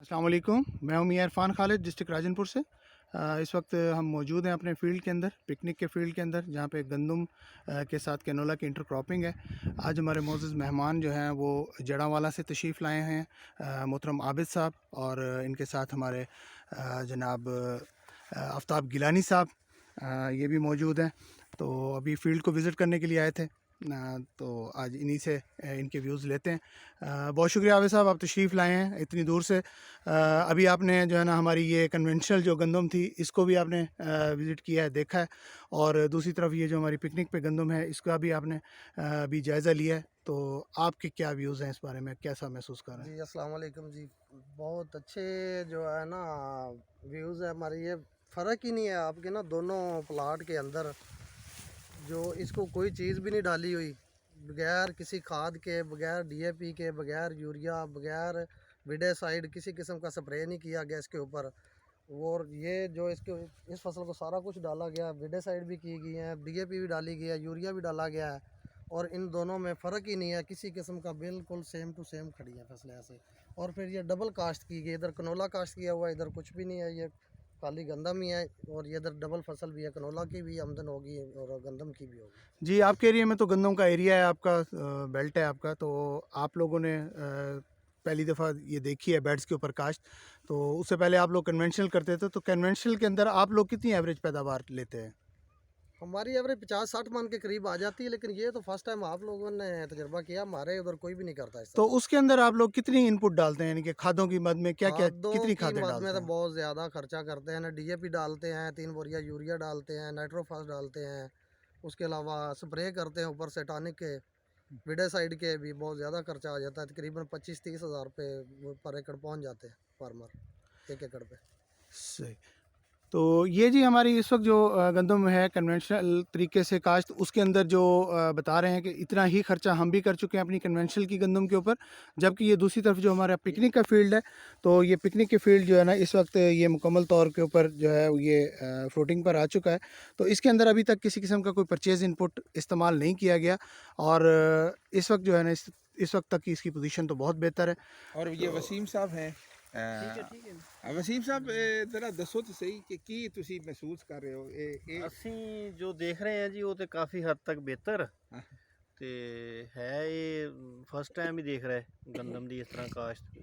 अस्सलाम वालेकुम, मैं हूं मियां इरफान खालिद, डिस्ट्रिक्ट राजनपुर से। इस वक्त हम मौजूद हैं अपने फील्ड के अंदर, पिकनिक के फील्ड के अंदर, जहां पे गंदम के साथ कैनोला की इंटरक्रॉपिंग है। आज हमारे मोअज़्ज़ज़ मेहमान जो हैं वो जड़ांवाला से तशरीफ़ लाए हैं, मोहतरम आबिद साहब, और इनके साथ हमारे जनाब आफ्ताब गिलानी साहब ये भी मौजूद हैं। तो अभी फील्ड को विज़िट करने के लिए आए थे, तो आज इन्हीं से इनके व्यूज़ लेते हैं। बहुत शुक्रिया आबिद साहब, आप तशरीफ़ लाए हैं इतनी दूर से। अभी आपने जो है ना हमारी ये कन्वेंशनल जो गंदम थी इसको भी आपने विज़िट किया है, देखा है, और दूसरी तरफ ये जो हमारी पिकनिक पे गंदम है इसका भी आपने अभी जायज़ा लिया है। तो आपके क्या व्यूज़ हैं इस बारे में, कैसा महसूस कर रहे हैं? जी अस्सलाम वालेकुम जी। बहुत अच्छे जो है ना व्यूज़ है हमारे। ये फ़र्क ही नहीं है आपके ना दोनों प्लाट के अंदर, जो इसको कोई चीज़ भी नहीं डाली हुई, बगैर किसी खाद के, बगैर डीएपी के, बगैर यूरिया, बगैर विडेसाइड, किसी किस्म का स्प्रे नहीं किया गया इसके ऊपर। और ये जो इसके इस फसल को सारा कुछ डाला गया, विडेसाइड भी की गई है, डीएपी भी डाली गई है, यूरिया भी डाला गया है, और इन दोनों में फ़र्क ही नहीं है किसी किस्म का, बिल्कुल सेम टू सेम खड़ी है फसलें ऐसे। और फिर ये डबल काश्त की गई, इधर कनोला काश्त किया हुआ है, इधर कुछ भी नहीं है, ये खाली गंदम ही है, और ये इधर डबल फसल भी है, कनोला की भी आमदन होगी और गंदम की भी होगी। जी, आपके एरिया में तो गंदम का एरिया है, आपका बेल्ट है आपका, तो आप लोगों ने पहली दफ़ा ये देखी है बेड्स के ऊपर काश्त। तो उससे पहले आप लोग कन्वेंशनल करते थे, तो कन्वेंशनल के अंदर आप लोग कितनी एवरेज पैदावार लेते हैं? हमारी एवरेज 50-60 मन के करीब आ जाती है, लेकिन ये तो फर्स्ट टाइम आप लोगों ने तजर्बा किया, हमारे उधर कोई भी नहीं करता इस तो तरह। उसके अंदर आप लोग कितनी इनपुट डालते हैं, यानी कि खादों की मद में क्या-क्या, खादों कितनी की खादें मद में डालते तो हैं? बहुत ज़्यादा खर्चा करते हैं ना, डीएपी डालते हैं, 3 बोरियां यूरिया डालते हैं, नाइट्रोफास डालते हैं, उसके अलावा स्प्रे करते हैं ऊपर से टॉनिक के, विडेसाइड के भी बहुत ज़्यादा खर्चा आ जाता है। तकरीबन 25-30 हज़ार रुपये पर एकड़ पहुंच जाते हैं फार्मर, 1 एकड़ पे। सही। तो ये जी हमारी इस वक्त जो गंदम है कन्वेंशनल तरीके से काश्त, उसके अंदर जो बता रहे हैं कि इतना ही खर्चा हम भी कर चुके हैं अपनी कन्वेंशनल की गंदम के ऊपर। जबकि ये दूसरी तरफ जो हमारा पिकनिक का फील्ड है, तो ये पिकनिक के फील्ड जो है ना इस वक्त ये मुकम्मल तौर के ऊपर जो है ये फ्रूटिंग पर आ चुका है। तो इसके अंदर अभी तक किसी किस्म का कोई परचेज़ इनपुट इस्तेमाल नहीं किया गया, और इस वक्त जो है ना इस वक्त तक की इसकी पोजीशन तो बहुत बेहतर है। और ये तो वसीम साहब हैं। वसीम साहब जरा दसो तो सही कि की ਤੁਸੀਂ महसूस कर रहे हो ਇਹ ਅਸੀਂ ਜੋ ਦੇਖ ਰਹੇ ਹਾਂ ਜੀ ਉਹ ਤੇ ਕਾਫੀ ਹੱਦ ਤੱਕ ਬਿਹਤਰ ਹਾਂ। ਤੇ ਹੈ। ਇਹ ਫਸਟ ਟਾਈਮ ਹੀ ਦੇਖ ਰਿਹਾ ਗੰਦਮ ਦੀ ਇਸ ਤਰ੍ਹਾਂ ਕਾਸ਼ਤ।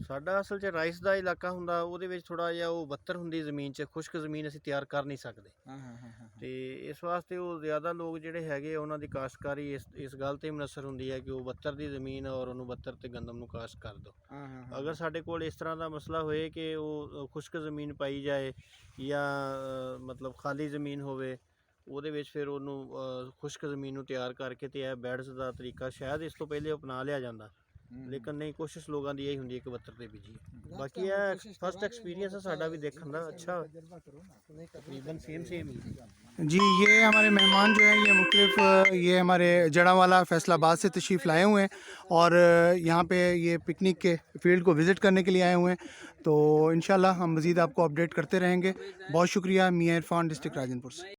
ਸਾਡਾ ਅਸਲ 'ਚ ਰਾਈਸ ਦਾ ਇਲਾਕਾ ਹੁੰਦਾ, ਉਹਦੇ ਵਿੱਚ ਥੋੜਾ ਜਿਹਾ ਉਹ ਬੱਤਰ ਹੁੰਦੀ ਜ਼ਮੀਨ 'ਚ, ਖੁਸ਼ਕ ਜ਼ਮੀਨ ਅਸੀਂ ਤਿਆਰ ਕਰ ਨਹੀਂ ਸਕਦੇ। ਹਾਂ ਹਾਂ ਹਾਂ ਹਾਂ ਤੇ ਇਸ ਵਾਸਤੇ ਉਹ ਜ਼ਿਆਦਾ ਲੋਕ ਜਿਹੜੇ ਹੈਗੇ ਉਹਨਾਂ ਦੀ ਕਾਸ਼ਤਕਾਰੀ ਇਸ ਗੱਲ ਤੇ ਮੁਨਸਰ ਹੁੰਦੀ ਹੈ ਕਿ ਉਹ ਬੱਤਰ ਦੀ ਜ਼ਮੀਨ ਔਰ ਉਹਨੂੰ ਬੱਤਰ ਤੇ ਗੰਦਮ ਨੂੰ ਕਾਸ਼ਤ ਕਰ ਦਿਓ। ਹਾਂ ਹਾਂ ਅਗਰ ਸਾਡੇ ਕੋਲ ਇਸ ਤਰ੍ਹਾਂ ਦਾ ਮਸਲਾ ਹੋਏ ਕਿ ਉਹ ਖੁਸ਼ਕ ਜ਼ਮੀਨ ਪਾਈ ਜਾਏ ਜਾਂ ਮਤਲਬ ਖਾਲੀ ਜ਼ਮੀਨ ਹੋਵੇ, ਉਹਦੇ ਵਿੱਚ ਫਿਰ ਉਹਨੂੰ ਖੁਸ਼ਕ ਜ਼ਮੀਨ ਨੂੰ ਤਿਆਰ ਕਰਕੇ ਤੇ ਇਹ ਬੈਡਸ ਦਾ ਤਰੀਕਾ ਸ਼ਾਇਦ ਇਸ ਤੋਂ ਪਹਿਲੇ ਅਪਣਾ ਲਿਆ ਜਾਂਦਾ, ਲੇਕਿਨ ਨਹੀਂ, ਕੋਸ਼ਿਸ਼ ਲੋਕਾਂ ਦੀ ਇਹੀ ਹੁੰਦੀ ਹੈ ਕਿ ਬੱਤਰ ਤੇ ਬੀਜੀਏ। ਬਾਕੀ ਇਹ ਫਸਟ ਐਕਸਪੀਰੀਅੰਸ ਹੈ ਸਾਡਾ ਵੀ ਦੇਖਣ ਦਾ, ਅੱਛਾ तकरीबन सेम सेम ही। जी, ये हमारे मेहमान जो हैं ये मुख्तलिफ ये हमारे जड़ांवाला फैसलाबाद से तशरीफ़ लाए हुए हैं, और यहाँ पे ये पिकनिक के फील्ड को विज़िट करने के लिए आए हुए हैं। तो इंशाल्लाह हम मज़ीद आपको अपडेट करते रहेंगे। बहुत शुक्रिया, मियां इरफान, डिस्ट्रिक्ट राजनपुर से।